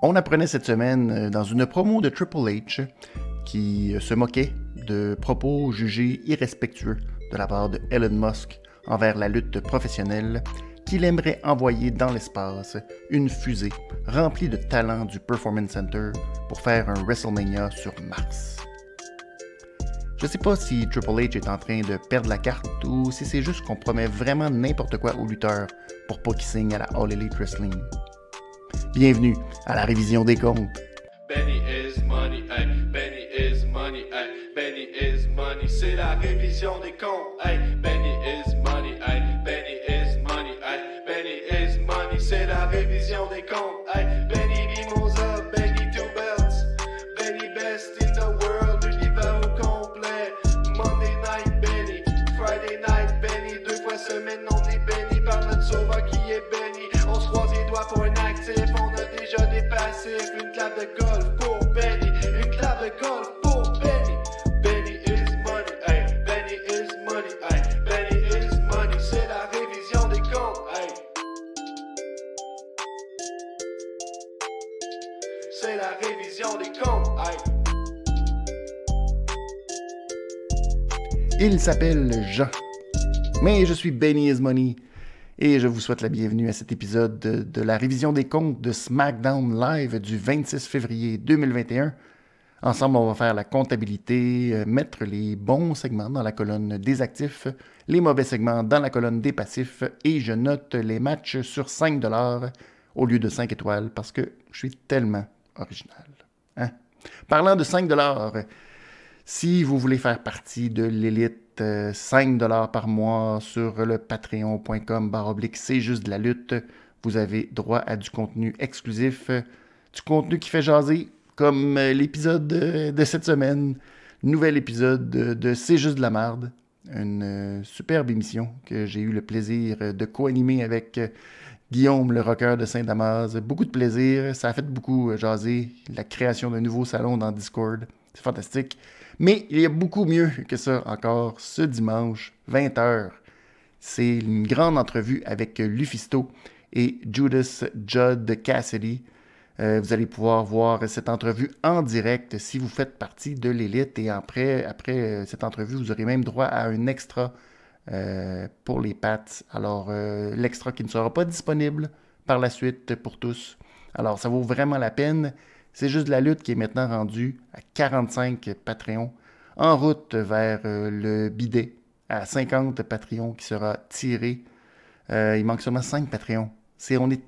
On apprenait cette semaine dans une promo de Triple H qui se moquait de propos jugés irrespectueux de la part de Elon Musk envers la lutte professionnelle qu'il aimerait envoyer dans l'espace une fusée remplie de talents du Performance Center pour faire un WrestleMania sur Mars. Je sais pas si Triple H est en train de perdre la carte ou si c'est juste qu'on promet vraiment n'importe quoi aux lutteurs pour pas qu'ils signent à la All Elite Wrestling. Bienvenue à la révision des comptes. Benny is money, ay, Benny is money, ay, Benny is money, c'est la révision des comptes, ay, Benny is money, ay, Benny is money, ay, Benny is money, c'est la révision des comptes, ay, Benny Mimosa, Benny Two Belts, Benny best in the world, l'univers au complet, Monday night Benny, Friday night Benny, 2 fois semaine on est béni par notre sauveur qui est béni, on se croise les doigts pour un actif, on a déjà des passifs, une clap de golf pour Benny, une clap de golf pour Benny. Benny is money, ay, Benny is money, ay, Benny is money, c'est la révision des comptes, ay. C'est la révision des comptes, ay. Il s'appelle Jean, mais je suis Benny is Money et je vous souhaite la bienvenue à cet épisode de la révision des comptes de SmackDown Live du 26 février 2021. Ensemble, on va faire la comptabilité, mettre les bons segments dans la colonne des actifs, les mauvais segments dans la colonne des passifs et je note les matchs sur 5$ au lieu de 5 étoiles parce que je suis tellement original. Hein? Parlant de 5$, si vous voulez faire partie de l'élite, 5$ par mois sur le patreon.com/, c'est juste de la lutte. Vous avez droit à du contenu exclusif, du contenu qui fait jaser, comme l'épisode de cette semaine, nouvel épisode de C'est juste de la marde, une superbe émission que j'ai eu le plaisir de co-animer avec Guillaume, le rocker de Saint-Damas. Beaucoup de plaisir, ça a fait beaucoup jaser, la création d'un nouveau salon dans Discord, c'est fantastique. Mais il y a beaucoup mieux que ça encore ce dimanche, 20h. C'est une grande entrevue avec Lufisto et Judas Judd Cassidy. Vous allez pouvoir voir cette entrevue en direct si vous faites partie de l'élite. Et après cette entrevue, vous aurez même droit à un extra pour les Pats. Alors, l'extra qui ne sera pas disponible par la suite pour tous. Alors, ça vaut vraiment la peine. C'est juste de la lutte qui est maintenant rendue à 45 Patreons, en route vers le bidet à 50 Patreons qui sera tiré. Il manque seulement 5 Patreons. On est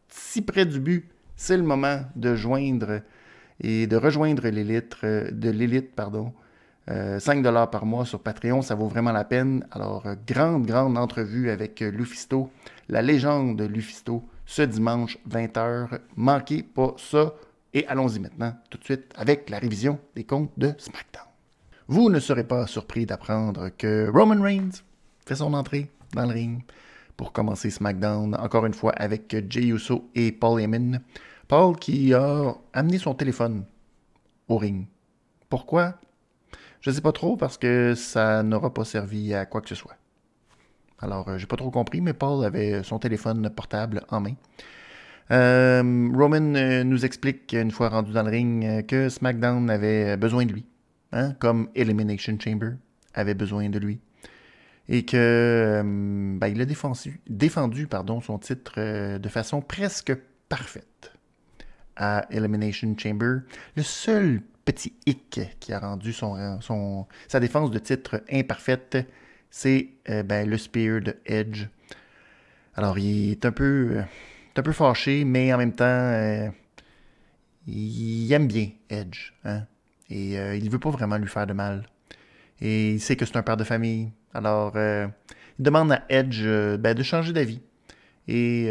si près du but, c'est le moment de joindre et de rejoindre l'élite, 5$ par mois sur Patreon, ça vaut vraiment la peine. Alors, grande entrevue avec Lufisto, la légende Lufisto, ce dimanche 20h. Manquez pas ça. Et allons-y maintenant, tout de suite, avec la révision des comptes de SmackDown. Vous ne serez pas surpris d'apprendre que Roman Reigns fait son entrée dans le ring pour commencer SmackDown, encore une fois avec Jey Uso et Paul Heyman. Paul qui a amené son téléphone au ring. Pourquoi? Je ne sais pas trop, parce que ça n'aura pas servi à quoi que ce soit. Alors, j'ai pas trop compris, mais Paul avait son téléphone portable en main. Roman nous explique, une fois rendu dans le ring, que SmackDown avait besoin de lui, hein, comme Elimination Chamber avait besoin de lui, et que il a défendu son titre de façon presque parfaite à Elimination Chamber. Le seul petit hic qui a rendu sa défense de titre imparfaite, c'est le Spear de Edge. Alors, il est un peu fâché, mais en même temps, il aime bien Edge. Hein? Et il ne veut pas vraiment lui faire de mal. Et il sait que c'est un père de famille. Alors, il demande à Edge de changer d'avis et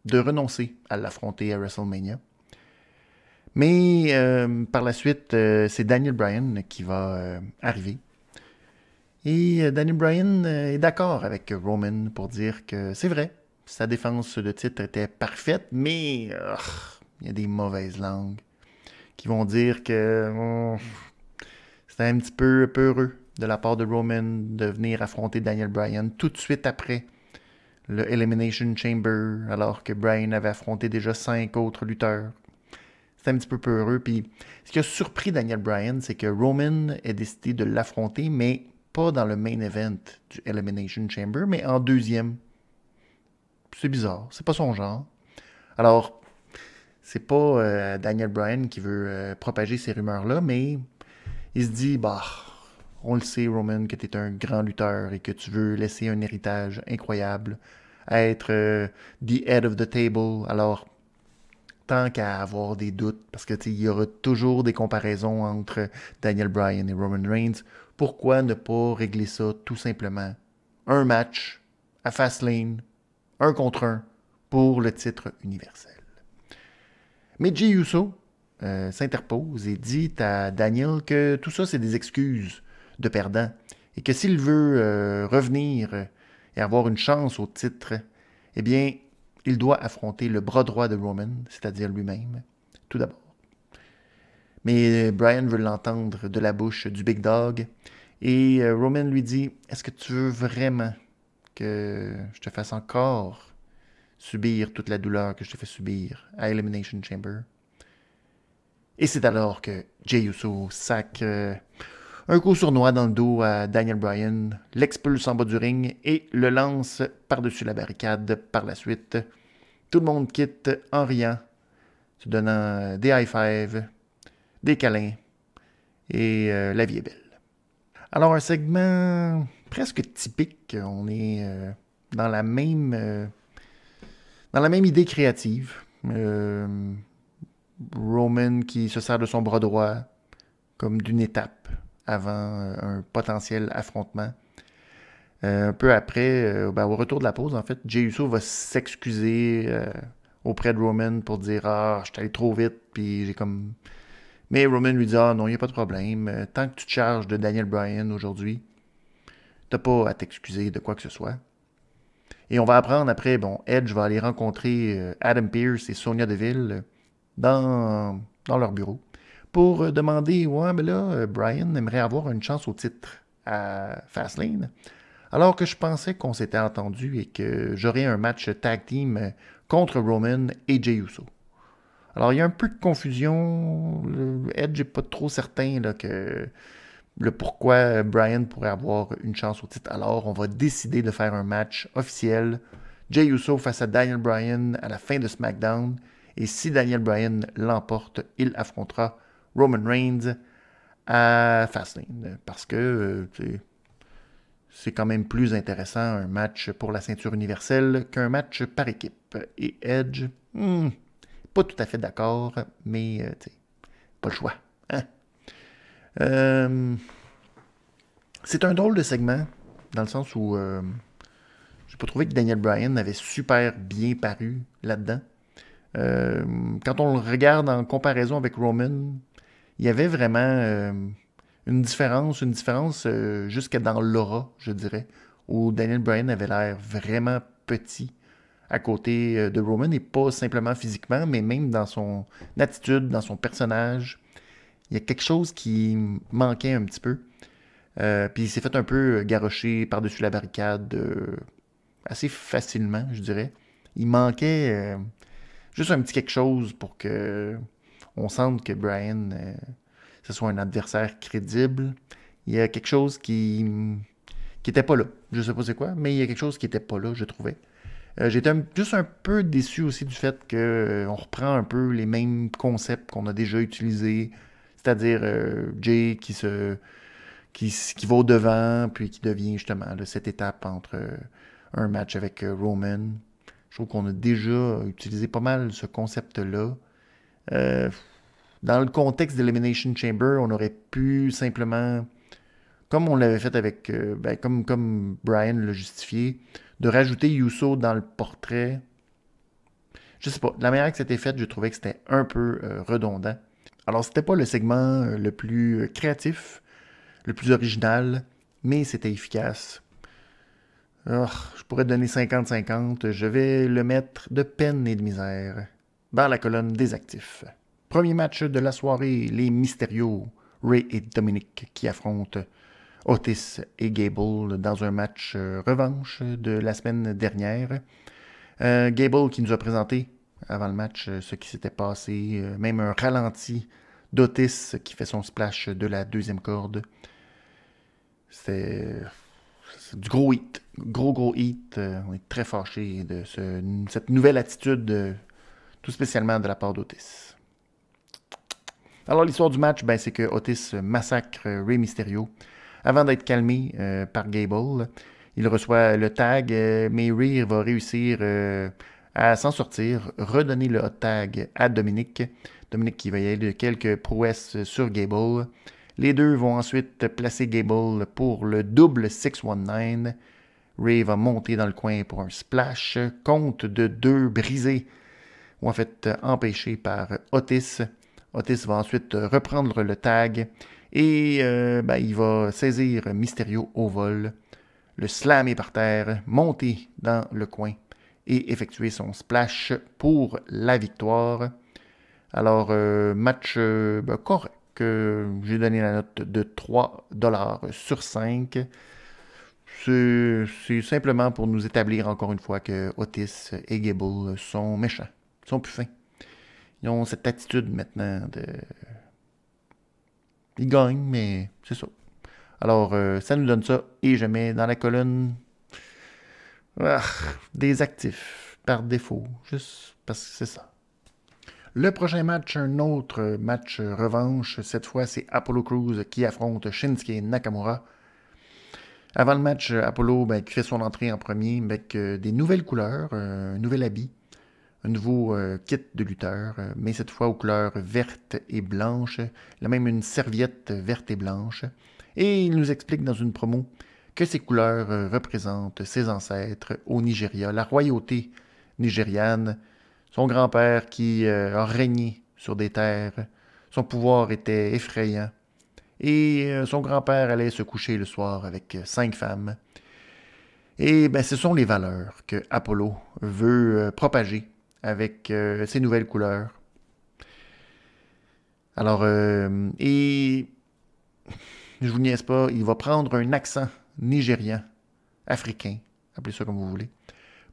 de renoncer à l'affronter à WrestleMania. Mais par la suite, c'est Daniel Bryan qui va arriver. Et Daniel Bryan est d'accord avec Roman pour dire que c'est vrai, sa défense de titre était parfaite, mais il y a des mauvaises langues qui vont dire que c'était un petit peu peureux de la part de Roman de venir affronter Daniel Bryan tout de suite après le Elimination Chamber, alors que Bryan avait affronté déjà 5 autres lutteurs. C'était un petit peu peureux. Puis, ce qui a surpris Daniel Bryan, c'est que Roman ait décidé de l'affronter, mais pas dans le main event du Elimination Chamber, mais en deuxième. C'est bizarre, c'est pas son genre. Alors, c'est pas Daniel Bryan qui veut propager ces rumeurs-là, mais il se dit, bah, on le sait, Roman, que tu es un grand lutteur et que tu veux laisser un héritage incroyable, être the head of the table. Alors, tant qu'à avoir des doutes, parce que il y aura toujours des comparaisons entre Daniel Bryan et Roman Reigns, pourquoi ne pas régler ça tout simplement? Un match à Fastlane, 1 contre 1, pour le titre universel. Mais Jey Uso s'interpose et dit à Daniel que tout ça, c'est des excuses de perdant et que s'il veut revenir et avoir une chance au titre, eh bien, il doit affronter le bras droit de Roman, c'est-à-dire lui-même, tout d'abord. Mais Bryan veut l'entendre de la bouche du Big Dog et Roman lui dit « Est-ce que tu veux vraiment que je te fasse encore subir toute la douleur que je te fais subir à Elimination Chamber? » Et c'est alors que Jey Uso sacre un coup sournois dans le dos à Daniel Bryan, l'expulse en bas du ring et le lance par-dessus la barricade par la suite. Tout le monde quitte en riant, se donnant des high-fives, des câlins, et la vie est belle. Alors, un segment presque typique. On est dans la même idée créative. Roman qui se sert de son bras droit comme d'une étape avant un potentiel affrontement. Un peu après, au retour de la pause, en fait, Jey Uso va s'excuser auprès de Roman pour dire « Ah, je suis allé trop vite, puis j'ai comme... » Mais Roman lui dit « Ah non, il n'y a pas de problème. Tant que tu te charges de Daniel Bryan aujourd'hui, t'as pas à t'excuser de quoi que ce soit. » Et on va apprendre après, Edge va aller rencontrer Adam Pearce et Sonya Deville dans leur bureau pour demander « Ouais, mais là, Bryan aimerait avoir une chance au titre à Fastlane. » Alors que je pensais qu'on s'était entendu et que j'aurais un match tag team contre Roman et Jey Uso. Alors, il y a un peu de confusion. Edge n'est pas trop certain là, que le pourquoi Bryan pourrait avoir une chance au titre. Alors, on va décider de faire un match officiel. Jey Uso face à Daniel Bryan à la fin de SmackDown. Et si Daniel Bryan l'emporte, il affrontera Roman Reigns à Fastlane. Parce que c'est quand même plus intéressant un match pour la ceinture universelle qu'un match par équipe. Et Edge, pas tout à fait d'accord, mais pas le choix. Hein? C'est un drôle de segment, dans le sens où j'ai pas trouvé que Daniel Bryan avait super bien paru là-dedans. Quand on le regarde en comparaison avec Roman, il y avait vraiment une différence jusqu'à dans l'aura, je dirais, où Daniel Bryan avait l'air vraiment petit à côté de Roman, et pas simplement physiquement, mais même dans son attitude, dans son personnage. Il y a quelque chose qui manquait un petit peu. Puis il s'est fait un peu garrocher par-dessus la barricade assez facilement, je dirais. Il manquait juste un petit quelque chose pour que on sente que Bryan ce soit un adversaire crédible. Il y a quelque chose qui était pas là. Je sais pas c'est quoi, mais il y a quelque chose qui était pas là, je trouvais. J'étais juste un peu déçu aussi du fait qu'on reprend un peu les mêmes concepts qu'on a déjà utilisés, c'est-à-dire Jey qui va au devant, puis qui devient justement cette étape entre un match avec Roman. Je trouve qu'on a déjà utilisé pas mal ce concept-là. Dans le contexte d'Elimination Chamber, on aurait pu simplement, comme on l'avait fait avec, comme Bryan l'a justifié, de rajouter Uso dans le portrait. Je sais pas, de la manière que c'était fait, je trouvais que c'était un peu redondant. Alors, c'était pas le segment le plus créatif, le plus original, mais c'était efficace. Je pourrais donner 50-50. Je vais le mettre de peine et de misère dans la colonne des actifs. Premier match de la soirée, les Mysterio, Ray et Dominic qui affrontent Otis et Gable dans un match revanche de la semaine dernière. Gable qui nous a présenté avant le match ce qui s'était passé, même un ralenti d'Otis qui fait son splash de la deuxième corde. C'est du gros hit, gros hit. On est très fâchés de cette nouvelle attitude, tout spécialement de la part d'Otis. Alors l'histoire du match, c'est que Otis massacre Rey Mysterio avant d'être calmé par Gable. Il reçoit le tag, mais Rey va réussir à s'en sortir, redonner le hot tag à Dominic. Dominic qui va y aller de quelques prouesses sur Gable. Les deux vont ensuite placer Gable pour le double 619. Rey va monter dans le coin pour un splash. Compte de 2 brisé, ou en fait empêché par Otis. Otis va ensuite reprendre le tag et il va saisir Mysterio au vol, le slammer par terre, monter dans le coin et effectuer son splash pour la victoire. Alors, match correct. J'ai donné la note de 3$ sur 5. C'est simplement pour nous établir encore une fois que Otis et Gable sont méchants, sont plus fins. Ils ont cette attitude maintenant de... Ils gagnent, mais c'est ça. Alors, ça nous donne ça. Et je mets dans la colonne des actifs par défaut. Juste parce que c'est ça. Le prochain match, un autre match revanche. Cette fois, c'est Apollo Crews qui affronte Shinsuke Nakamura. Avant le match, Apollo qui fait son entrée en premier avec des nouvelles couleurs, un nouvel habit, un nouveau kit de lutteur, mais cette fois aux couleurs vertes et blanches. Il a même une serviette verte et blanche. Et il nous explique dans une promo que ces couleurs représentent ses ancêtres au Nigeria, la royauté nigériane. Son grand-père qui a régné sur des terres, son pouvoir était effrayant. Et son grand-père allait se coucher le soir avec 5 femmes. Et ce sont les valeurs que Apollo veut propager avec ces nouvelles couleurs. Alors, et je vous niaise pas, il va prendre un accent nigérian, africain, appelez ça comme vous voulez,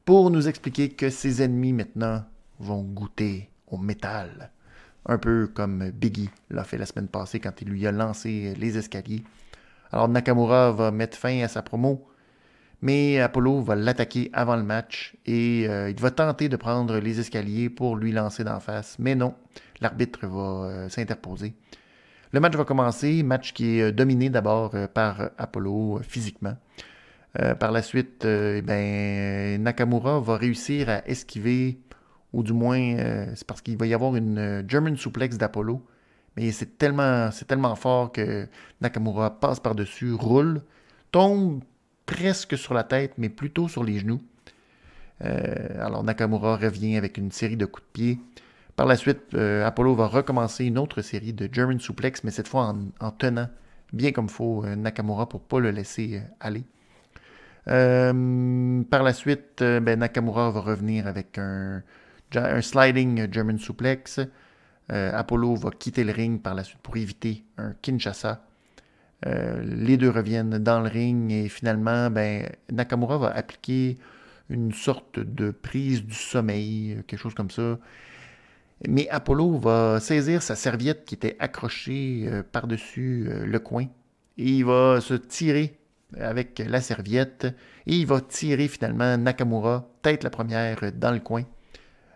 pour nous expliquer que ses ennemis maintenant vont goûter au métal. Un peu comme Biggie l'a fait la semaine passée quand il lui a lancé les escaliers. Alors Nakamura va mettre fin à sa promo, mais Apollo va l'attaquer avant le match et il va tenter de prendre les escaliers pour lui lancer d'en face. Mais non, l'arbitre va s'interposer. Le match va commencer, match qui est dominé d'abord par Apollo physiquement. Par la suite, Nakamura va réussir à esquiver, ou du moins, c'est parce qu'il va y avoir une German suplex d'Apollo, mais c'est tellement fort que Nakamura passe par-dessus, roule, tombe presque sur la tête, mais plutôt sur les genoux. Alors Nakamura revient avec une série de coups de pied. Par la suite, Apollo va recommencer une autre série de German suplex, mais cette fois en tenant bien comme il faut Nakamura pour ne pas le laisser aller. Par la suite, Nakamura va revenir avec un sliding German suplex. Apollo va quitter le ring par la suite pour éviter un Kinshasa. Les deux reviennent dans le ring et finalement, Nakamura va appliquer une sorte de prise du sommeil, quelque chose comme ça. Mais Apollo va saisir sa serviette qui était accrochée par-dessus le coin et il va se tirer avec la serviette et il va tirer finalement Nakamura, tête la première, dans le coin.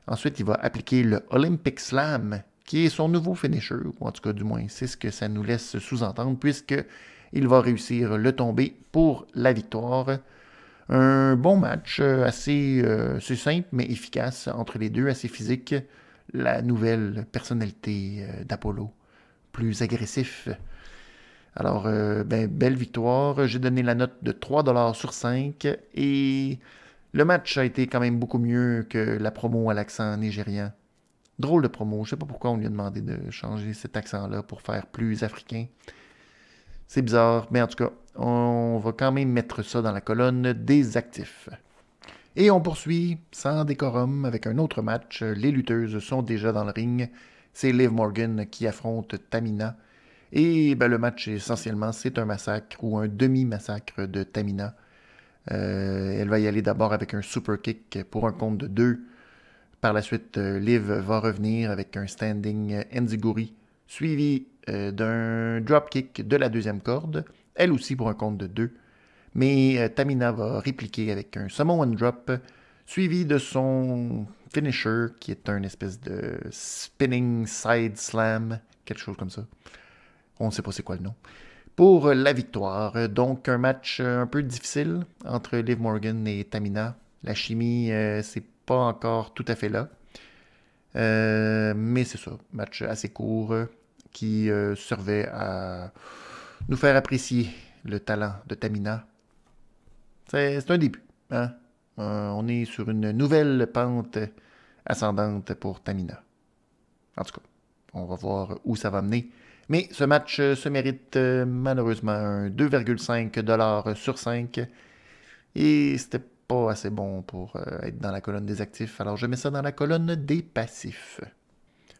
Ensuite, il va appliquer le Olympic Slam, qui est son nouveau finisher, ou en tout cas du moins, c'est ce que ça nous laisse sous-entendre, puisqu'il va réussir le tomber pour la victoire. Un bon match assez simple mais efficace entre les deux, assez physique. La nouvelle personnalité d'Apollo, plus agressif. Alors, belle victoire. J'ai donné la note de 3$ sur 5 et le match a été quand même beaucoup mieux que la promo à l'accent nigérian. Drôle de promo. Je ne sais pas pourquoi on lui a demandé de changer cet accent-là pour faire plus africain. C'est bizarre, mais en tout cas, on va quand même mettre ça dans la colonne des actifs. Et on poursuit sans décorum avec un autre match. Les lutteuses sont déjà dans le ring. C'est Liv Morgan qui affronte Tamina. Et ben, le match, essentiellement, c'est un massacre ou un demi-massacre de Tamina. Elle va y aller d'abord avec un super kick pour un compte de 2. Par la suite, Liv va revenir avec un standing enziguri, suivi d'un dropkick de la deuxième corde, elle aussi pour un compte de 2. Mais Tamina va répliquer avec un Samoan drop, suivi de son finisher, qui est un espèce de spinning side slam, quelque chose comme ça. On ne sait pas c'est quoi le nom. Pour la victoire, donc un match un peu difficile entre Liv Morgan et Tamina. La chimie, c'est pas encore tout à fait là. Mais c'est ça, match assez court qui servait à nous faire apprécier le talent de Tamina. C'est un début. Hein? On est sur une nouvelle pente ascendante pour Tamina. En tout cas, on va voir où ça va mener. Mais ce match se mérite malheureusement un 2,5$ sur 5. Et c'était pas assez bon pour être dans la colonne des actifs. Alors je mets ça dans la colonne des passifs.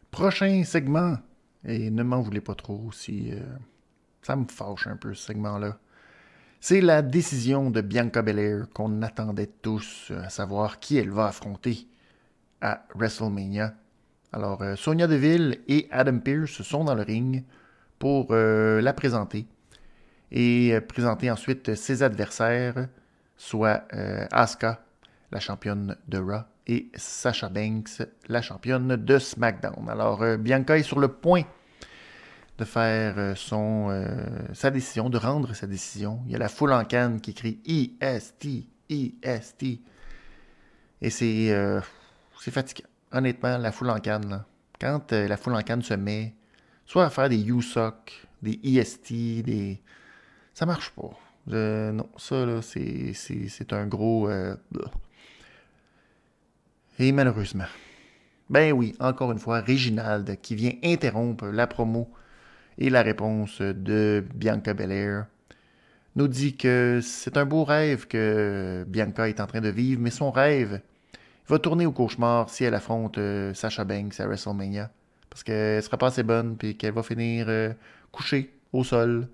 Prochain segment. Et ne m'en voulez pas trop si ça me fâche un peu ce segment-là. C'est la décision de Bianca Belair qu'on attendait tous, à savoir qui elle va affronter à WrestleMania. Alors, Sonya Deville et Adam Pearce sont dans le ring pour la présenter et présenter ensuite ses adversaires, soit Asuka, la championne de Raw, et Sasha Banks, la championne de SmackDown. Alors, Bianca est sur le point de faire sa décision, de rendre sa décision. Il y a la foule en canne qui crie EST, EST. Et c'est fatigant. Honnêtement, la foule en canne, là, quand la foule en canne se met soit à faire des U-Sock, des EST, ça marche pas. Non, ça, là, c'est un gros... Et malheureusement, ben oui, encore une fois, Réginald qui vient interrompre la promo et la réponse de Bianca Belair nous dit que c'est un beau rêve que Bianca est en train de vivre, mais son rêve va tourner au cauchemar si elle affronte Sasha Banks à WrestleMania. Parce qu'elle sera pas assez bonne, puis qu'elle va finir couchée au sol,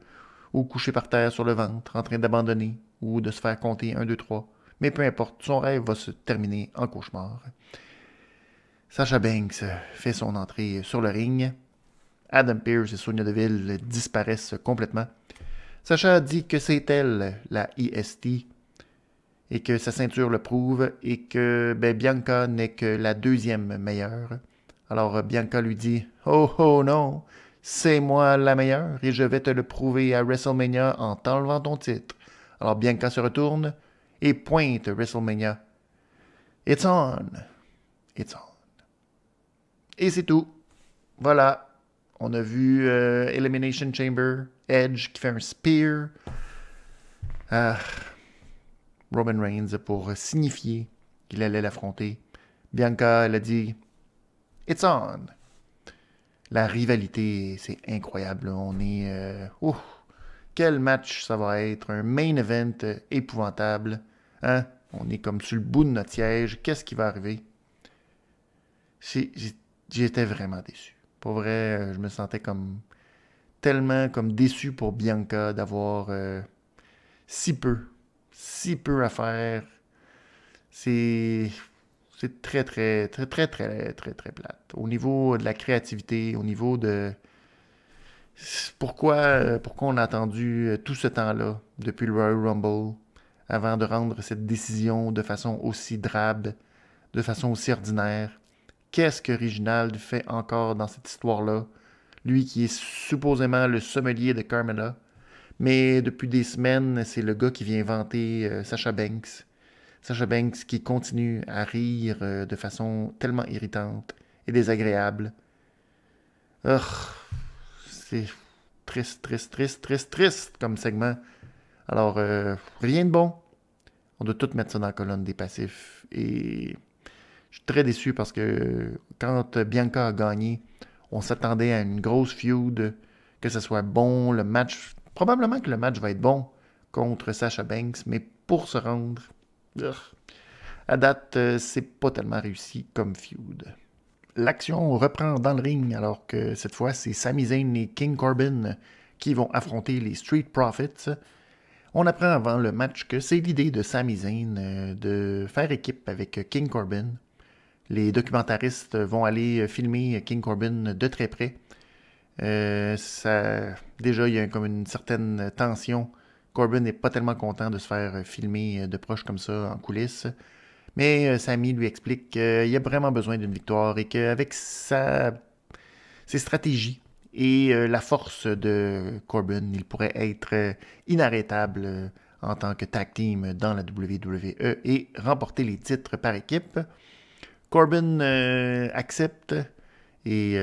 ou couchée par terre sur le ventre, en train d'abandonner, ou de se faire compter 1, 2, 3. Mais peu importe, son rêve va se terminer en cauchemar. Sasha Banks fait son entrée sur le ring. Adam Pearce et Sonya Deville disparaissent complètement. Sasha dit que c'est elle, la EST, et que sa ceinture le prouve, et que Bianca n'est que la deuxième meilleure. Alors Bianca lui dit « Oh oh non, c'est moi la meilleure, et je vais te le prouver à WrestleMania en t'enlevant ton titre. » Alors Bianca se retourne et pointe WrestleMania. « It's on! It's on! » Et c'est tout. Voilà. On a vu Elimination Chamber, Edge qui fait un spear. Roman Reigns pour signifier qu'il allait l'affronter. Bianca, elle a dit « It's on ». La rivalité, c'est incroyable. On est... quel match ça va être. Un main event épouvantable. Hein? On est comme sur le bout de notre siège. Qu'est-ce qui va arriver? J'étais vraiment déçu. Pour vrai, je me sentais comme tellement comme déçu pour Bianca d'avoir si peu à faire. C'est très, très, très, très, très, très, très plate. Au niveau de la créativité, au niveau de... Pourquoi on a attendu tout ce temps-là, depuis le Royal Rumble, avant de rendre cette décision de façon aussi drabe, de façon aussi ordinaire? Qu'est-ce que Reginald fait encore dans cette histoire-là? Lui qui est supposément le sommelier de Carmella. Mais depuis des semaines, c'est le gars qui vient vanter Sasha Banks. Sasha Banks qui continue à rire de façon tellement irritante et désagréable. C'est triste, triste, triste, triste, triste comme segment. Alors, rien de bon. On doit tout mettre ça dans la colonne des passifs. Et je suis très déçu parce que quand Bianca a gagné, on s'attendait à une grosse feud, que ce soit bon, le match... Probablement que le match va être bon contre Sasha Banks, mais pour se rendre... à date, c'est pas tellement réussi comme feud. l'action reprend dans le ring alors que cette fois, c'est Sami Zayn et King Corbin qui vont affronter les Street Profits. On apprend avant le match que c'est l'idée de Sami Zayn de faire équipe avec King Corbin. Les documentaristes vont aller filmer King Corbin de très près. Déjà, il y a comme une certaine tension. Corbin n'est pas tellement content de se faire filmer de proche comme ça en coulisses. Mais Sami lui explique qu'il a vraiment besoin d'une victoire et qu'avec ses stratégies et la force de Corbin, il pourrait être inarrêtable en tant que tag team dans la WWE et remporter les titres par équipe. Corbin accepte et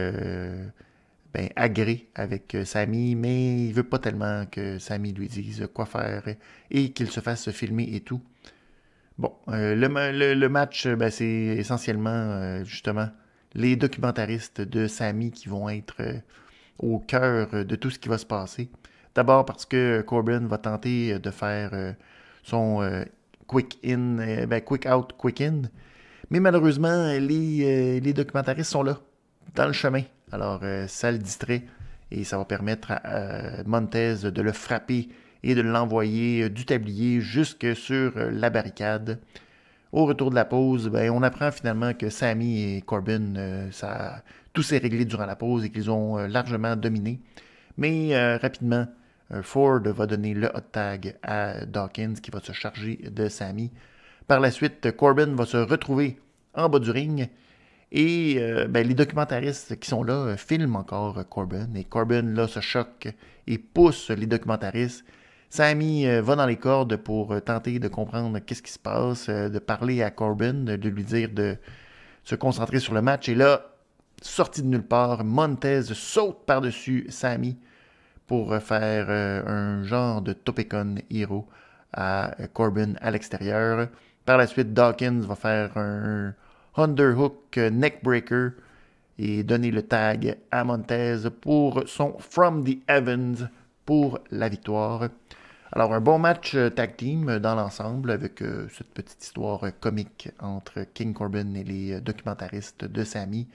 agrée avec Sami, mais il veut pas tellement que Sami lui dise quoi faire et qu'il se fasse filmer et tout. Bon, le match, c'est essentiellement, justement, les documentaristes de Sami qui vont être au cœur de tout ce qui va se passer. D'abord parce que Corbin va tenter de faire son quick in, quick out, quick in. Mais malheureusement, les documentaristes sont là, dans le chemin. Alors, ça le distrait et ça va permettre à Montez de le frapper et de l'envoyer du tablier jusque sur la barricade. Au retour de la pause, on apprend finalement que Sami et Corbin, tout s'est réglé durant la pause et qu'ils ont largement dominé. Mais rapidement, Ford va donner le hot tag à Dawkins qui va se charger de Sami. Par la suite, Corbin va se retrouver en bas du ring et les documentaristes qui sont là filment encore Corbin. Et Corbin là se choque et pousse les documentaristes. Sami va dans les cordes pour tenter de comprendre qu'est-ce qui se passe, de parler à Corbin, de lui dire de se concentrer sur le match. Et là, sorti de nulle part, Montez saute par-dessus Sami pour faire un genre de Topicon Hero à Corbin à l'extérieur. Par la suite, Dawkins va faire un underhook neckbreaker et donner le tag à Montez pour son From the Heavens pour la victoire. Alors, un bon match tag team dans l'ensemble avec cette petite histoire comique entre King Corbin et les documentaristes de Sami.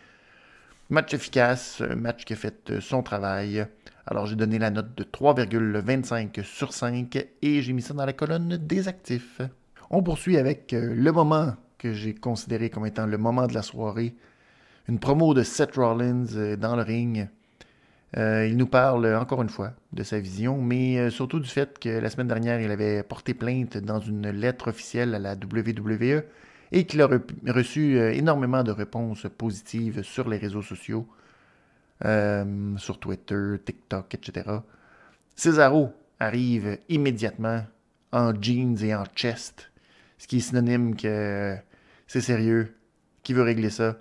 Match efficace, match qui a fait son travail. Alors, j'ai donné la note de 3,25 sur 5 et j'ai mis ça dans la colonne des actifs. On poursuit avec le moment que j'ai considéré comme étant le moment de la soirée. Une promo de Seth Rollins dans le ring. Il nous parle encore une fois de sa vision, mais surtout du fait que la semaine dernière, il avait porté plainte dans une lettre officielle à la WWE et qu'il a reçu énormément de réponses positives sur les réseaux sociaux, sur Twitter, TikTok, etc. Cesaro arrive immédiatement en jeans et en chest, ce qui est synonyme que c'est sérieux, qu'il veut régler ça.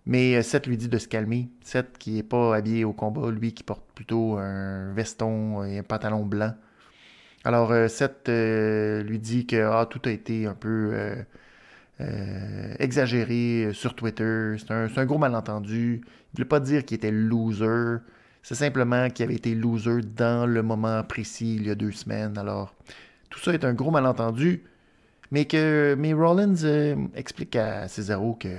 Mais Seth lui dit de se calmer. Seth qui n'est pas habillé au combat, lui qui porte plutôt un veston et un pantalon blanc. Alors Seth lui dit que tout a été un peu exagéré sur Twitter. C'est un gros malentendu. Il ne voulait pas dire qu'il était loser. C'est simplement qu'il avait été loser dans le moment précis il y a 2 semaines. Alors tout ça est un gros malentendu. Mais Rollins explique à Cesaro que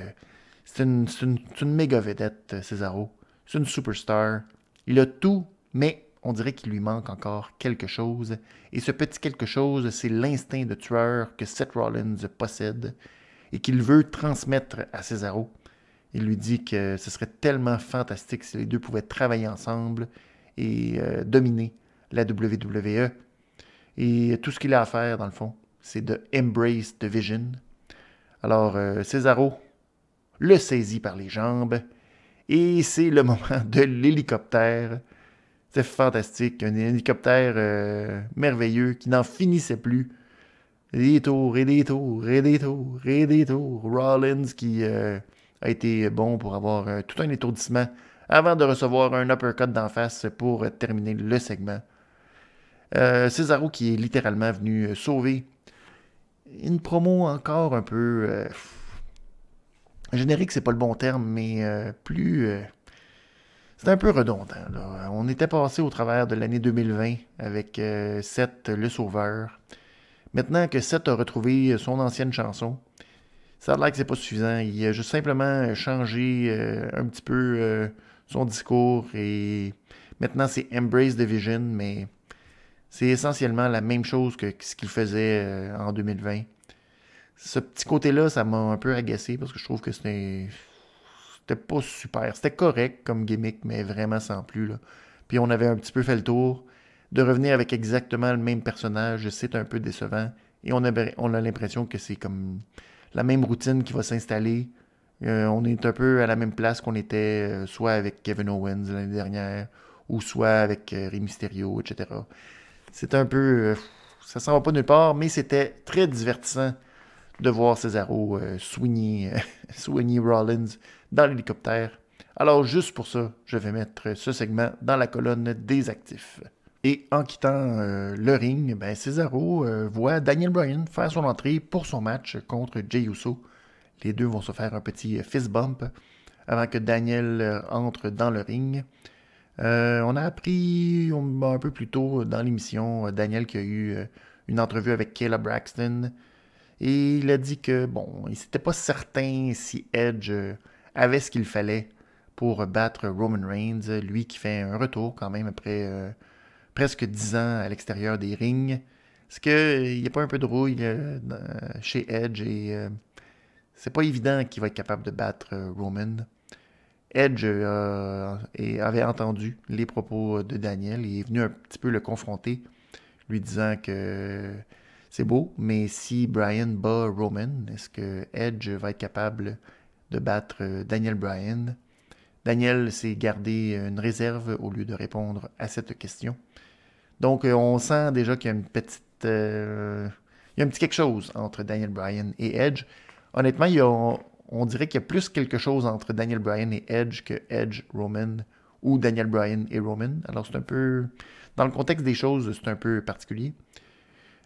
c'est une méga vedette, Cesaro. C'est une superstar. Il a tout, mais on dirait qu'il lui manque encore quelque chose. Et ce petit quelque chose, c'est l'instinct de tueur que Seth Rollins possède et qu'il veut transmettre à Cesaro. Il lui dit que ce serait tellement fantastique si les deux pouvaient travailler ensemble et dominer la WWE. Et tout ce qu'il a à faire, dans le fond, c'est de embrace the vision. Alors, Cesaro le saisit par les jambes et c'est le moment de l'hélicoptère. C'est fantastique, un hélicoptère merveilleux qui n'en finissait plus. Des tours et des tours et des tours et des tours. Rollins qui a été bon pour avoir tout un étourdissement avant de recevoir un uppercut d'en face pour terminer le segment. Cesaro qui est littéralement venu sauver une promo encore un peu... générique, c'est pas le bon terme, mais c'est un peu redondant. Là. On était passé au travers de l'année 2020 avec Seth le Sauveur. Maintenant que Seth a retrouvé son ancienne chanson, Ça a l'air que c'est pas suffisant. Il a juste simplement changé un petit peu son discours et maintenant c'est Embrace the Vision, mais c'est essentiellement la même chose que ce qu'il faisait en 2020. Ce petit côté-là, ça m'a un peu agacé parce que je trouve que c'était pas super. C'était correct comme gimmick, mais vraiment sans plus, là. Puis on avait un petit peu fait le tour. De revenir avec exactement le même personnage, c'est un peu décevant. Et on a l'impression que c'est comme la même routine qui va s'installer. On est un peu à la même place qu'on était soit avec Kevin Owens l'année dernière, ou soit avec Rey Mysterio, etc. C'est un peu... ça s'en va pas nulle part, mais c'était très divertissant de voir Cesaro soigner Rollins dans l'hélicoptère. Alors juste pour ça, je vais mettre ce segment dans la colonne des actifs. Et en quittant le ring, ben Cesaro voit Daniel Bryan faire son entrée pour son match contre Jey Uso. Les deux vont se faire un petit fist bump avant que Daniel entre dans le ring. On a appris un peu plus tôt dans l'émission, Daniel qui a eu une entrevue avec Kayla Braxton. Et il a dit que, bon, il n'était pas certain si Edge avait ce qu'il fallait pour battre Roman Reigns, lui qui fait un retour quand même après presque 10 ans à l'extérieur des rings. Est-ce qu'il n'y a pas un peu de rouille chez Edge et c'est pas évident qu'il va être capable de battre Roman. Edge avait entendu les propos de Daniel et est venu un petit peu le confronter, lui disant que c'est beau, mais si Bryan bat Roman, est-ce que Edge va être capable de battre Daniel Bryan? Daniel s'est gardé une réserve au lieu de répondre à cette question. Donc, on sent déjà qu'il y a une petite... il y a un petit quelque chose entre Daniel Bryan et Edge. Honnêtement, on dirait qu'il y a plus quelque chose entre Daniel Bryan et Edge que Edge, Roman, ou Daniel Bryan et Roman. Alors, c'est un peu... Dans le contexte des choses, c'est un peu particulier.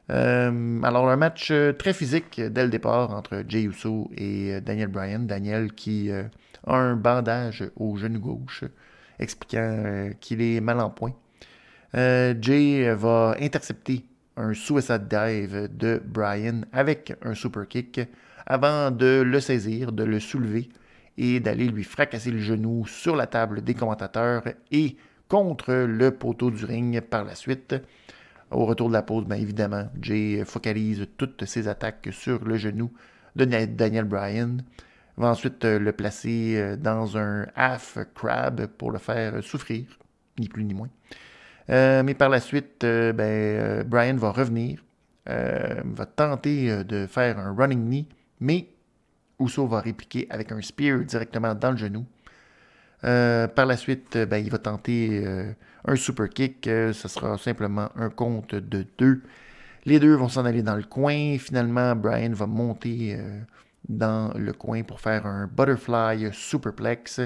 Alors, un match très physique dès le départ entre Jey Uso et Daniel Bryan. Daniel qui a un bandage au genou gauche, expliquant qu'il est mal en point. Jey va intercepter un suicide dive de Bryan avec un super kick avant de le saisir, de le soulever et d'aller lui fracasser le genou sur la table des commentateurs et contre le poteau du ring par la suite. Au retour de la pause, bien évidemment, Jey focalise toutes ses attaques sur le genou de Daniel Bryan. Il va ensuite le placer dans un half crab pour le faire souffrir, ni plus ni moins. Mais par la suite, Bryan va revenir, va tenter de faire un running knee, mais Uso va répliquer avec un spear directement dans le genou. Par la suite, il va tenter un super kick. Ce sera simplement un compte de 2. Les deux vont s'en aller dans le coin. Finalement, Bryan va monter dans le coin pour faire un butterfly superplex.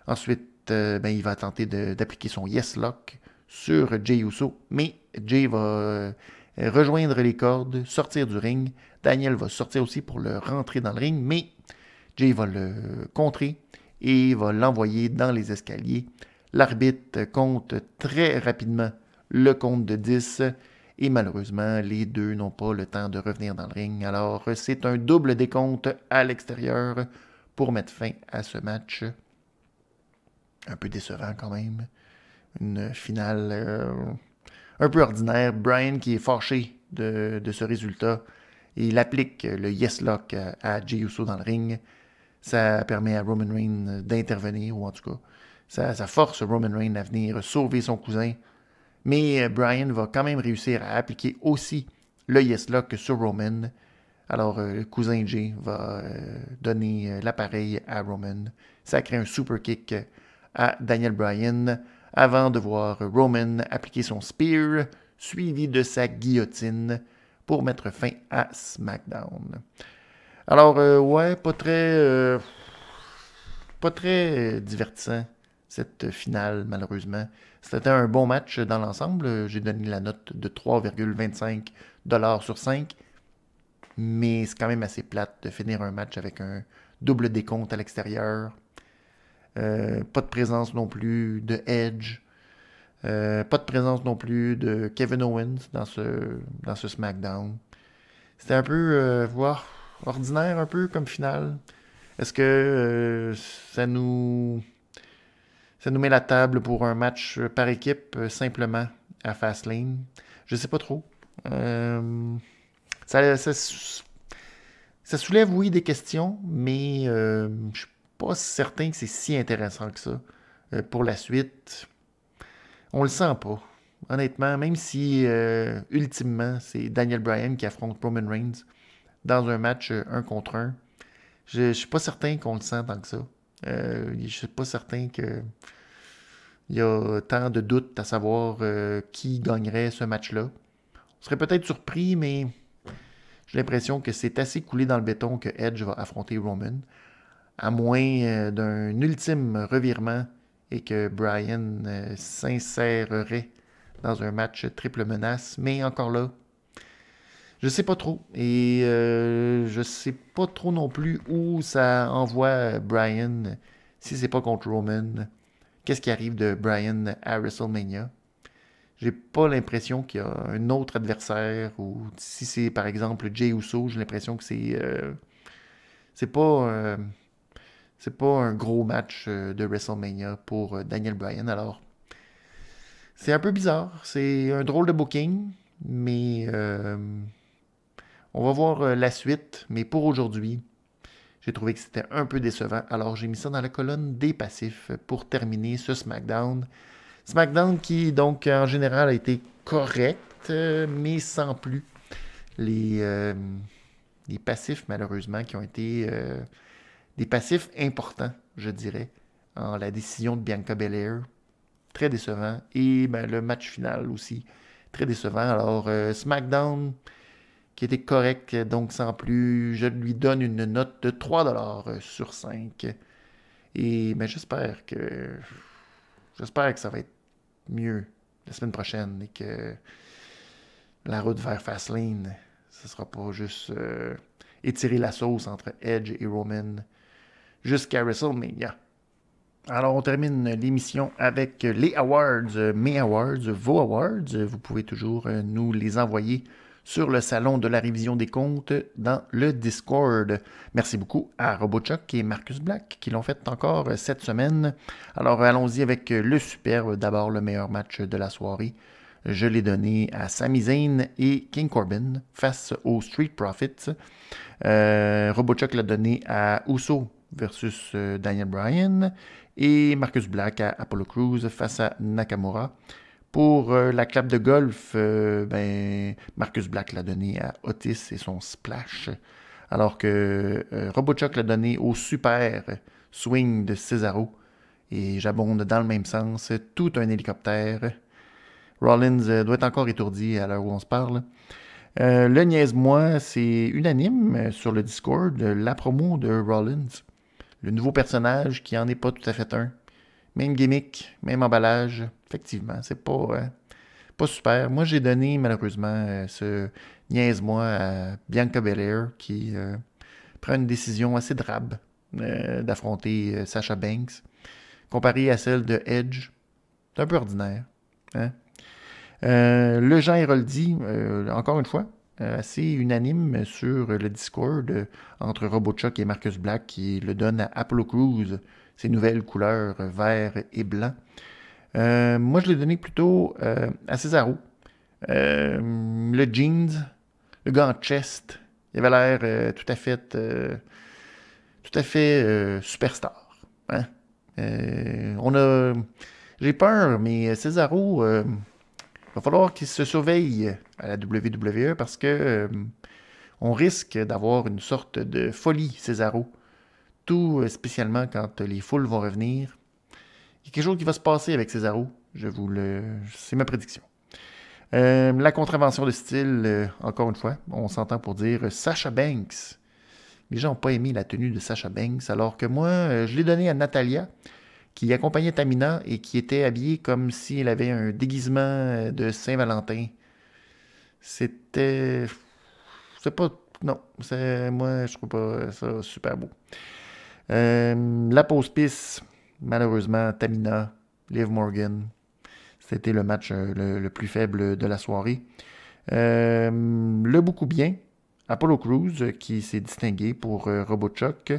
Ensuite, il va tenter d'appliquer son yes lock sur Jey Uso. Mais Jey va rejoindre les cordes, sortir du ring. Daniel va sortir aussi pour le rentrer dans le ring. Mais Jey va le contrer et va l'envoyer dans les escaliers. L'arbitre compte très rapidement le compte de 10 et malheureusement, les deux n'ont pas le temps de revenir dans le ring. Alors, c'est un double décompte à l'extérieur pour mettre fin à ce match. Un peu décevant quand même. Une finale un peu ordinaire. Bryan qui est fâché de ce résultat et il applique le yes lock à Jey Uso dans le ring. Ça permet à Roman Reigns d'intervenir, ou en tout cas, ça force Roman Reigns à venir sauver son cousin. Mais Bryan va quand même réussir à appliquer aussi le yes lock sur Roman. Alors, le cousin Jey va donner l'appareil à Roman. Ça crée un super kick à Daniel Bryan avant de voir Roman appliquer son spear, suivi de sa guillotine pour mettre fin à SmackDown. Alors, pas très divertissant, cette finale, malheureusement. C'était un bon match dans l'ensemble. J'ai donné la note de 3,25$ sur 5. Mais c'est quand même assez plate de finir un match avec un double décompte à l'extérieur. Pas de présence non plus de Edge. Pas de présence non plus de Kevin Owens dans ce SmackDown. C'était un peu... ordinaire un peu comme finale. Est-ce que ça nous met la table pour un match par équipe simplement à Fastlane? Je sais pas trop. Ça soulève, oui, des questions, mais je suis pas certain que c'est si intéressant que ça. Pour la suite, on le sent pas. Honnêtement, même si ultimement c'est Daniel Bryan qui affronte Roman Reigns dans un match 1 contre 1, je suis pas certain qu'on le sent tant que ça. Je suis pas certain que il y a tant de doutes à savoir qui gagnerait ce match-là. On serait peut-être surpris, mais j'ai l'impression que c'est assez coulé dans le béton que Edge va affronter Roman, à moins d'un ultime revirement et que Bryan s'insérerait dans un match triple menace. Mais encore là, je sais pas trop. Et je sais pas trop non plus où ça envoie Bryan si c'est pas contre Roman. Qu'est-ce qui arrive de Bryan à WrestleMania? J'ai pas l'impression qu'il y a un autre adversaire ou si c'est par exemple Jey Uso, j'ai l'impression que c'est pas un gros match de WrestleMania pour Daniel Bryan. Alors c'est un peu bizarre, c'est un drôle de booking, mais on va voir la suite. Mais pour aujourd'hui, j'ai trouvé que c'était un peu décevant. Alors j'ai mis ça dans la colonne des passifs pour terminer ce SmackDown. SmackDown qui, donc, en général, a été correct, mais sans plus. Les passifs, malheureusement, qui ont été des passifs importants, je dirais, en la décision de Bianca Belair. Très décevant. Et le match final aussi, très décevant. Alors, SmackDown, qui était correct, donc sans plus, je lui donne une note de 3$ sur 5. Et j'espère que ça va être mieux la semaine prochaine et que la route vers Fastlane, ce ne sera pas juste étirer la sauce entre Edge et Roman jusqu'à WrestleMania. Alors, on termine l'émission avec les awards, mes awards, vos awards. Vous pouvez toujours nous les envoyer sur le salon de la révision des comptes dans le Discord. Merci beaucoup à RoboChuck et Marcus Black qui l'ont fait encore cette semaine. Alors allons-y avec le superbe. D'abord le meilleur match de la soirée. Je l'ai donné à Sami Zayn et King Corbin face aux Street Profits. RoboChuck l'a donné à Uso versus Daniel Bryan et Marcus Black à Apollo Crews face à Nakamura. Pour la clap de golf, Marcus Black l'a donné à Otis et son splash, alors que RoboChuck l'a donné au super swing de Cesaro. Et j'abonde dans le même sens, tout un hélicoptère. Rollins doit être encore étourdi à l'heure où on se parle. Le niaise-moi, c'est unanime sur le Discord, la promo de Rollins. Le nouveau personnage qui en est pas tout à fait un. Même gimmick, même emballage. Effectivement, c'est pas super. Moi, j'ai donné, malheureusement, ce niaise-moi à Bianca Belair qui prend une décision assez drabe d'affronter Sasha Banks. Comparée à celle de Edge, c'est un peu ordinaire. Hein? Le Jean Héroldi, encore une fois, assez unanime sur le Discord entre RoboChuck et Marcus Black qui le donne à Apollo Crews, ses nouvelles couleurs vert et blanc. Moi, je l'ai donné plutôt à Cesaro. Le jeans, le gant chest, il avait l'air tout à fait superstar. Hein? J'ai peur, mais Cesaro, va falloir qu'il se surveille à la WWE parce que on risque d'avoir une sorte de folie Cesaro. Tout spécialement quand les foules vont revenir. Il y a quelque chose qui va se passer avec Cesaro. C'est ma prédiction. La contravention de style, encore une fois, on s'entend pour dire Sasha Banks. Les gens n'ont pas aimé la tenue de Sasha Banks, alors que moi, je l'ai donné à Natalya, qui accompagnait Tamina et qui était habillée comme si elle avait un déguisement de Saint-Valentin. C'est pas... Non, moi, je trouve pas ça super beau. La pause piste, malheureusement, Tamina, Liv Morgan, c'était le match le plus faible de la soirée. Le beaucoup bien, Apollo Crews qui s'est distingué pour RoboChuck.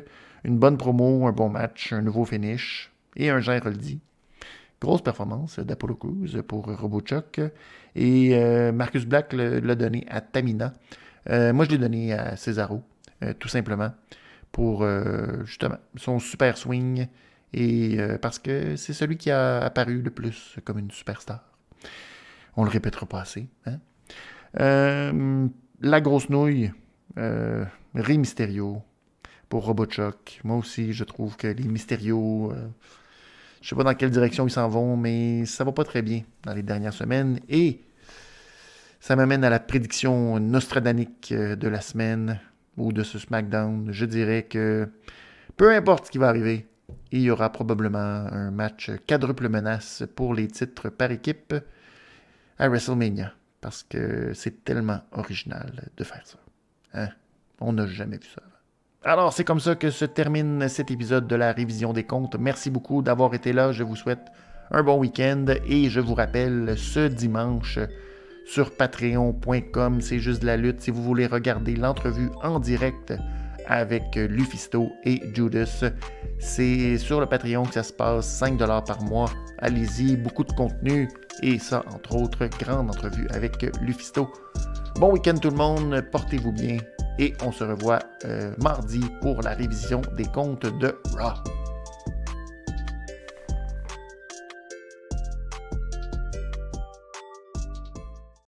Une bonne promo, un bon match, un nouveau finish et un Geraldi. Grosse performance d'Apollo Crews pour RoboChuck. Et Marcus Black l'a donné à Tamina. Moi, je l'ai donné à Cesaro, tout simplement, pour justement son super swing. Et parce que c'est celui qui a apparu le plus comme une superstar. On le répétera pas assez. Hein? La grosse nouille, Rey Mysterio pour RoboChuck. Moi aussi, je trouve que les Mysterio, je sais pas dans quelle direction ils s'en vont, mais ça va pas très bien dans les dernières semaines. Et ça m'amène à la prédiction nostradanique de la semaine ou de ce SmackDown. Je dirais que peu importe ce qui va arriver, il y aura probablement un match quadruple menace pour les titres par équipe à WrestleMania. Parce que c'est tellement original de faire ça. Hein? On n'a jamais vu ça. Alors, c'est comme ça que se termine cet épisode de la révision des comptes. Merci beaucoup d'avoir été là. Je vous souhaite un bon week-end. Et je vous rappelle, ce dimanche, sur patreon.com, c'est juste de la lutte. Si vous voulez regarder l'entrevue en direct avec Lufisto et Judas, c'est sur le Patreon que ça se passe, 5$ par mois. Allez-y, beaucoup de contenu. Et ça, entre autres, grande entrevue avec Lufisto. Bon week-end tout le monde, portez-vous bien. Et on se revoit mardi pour la révision des comptes de Raw.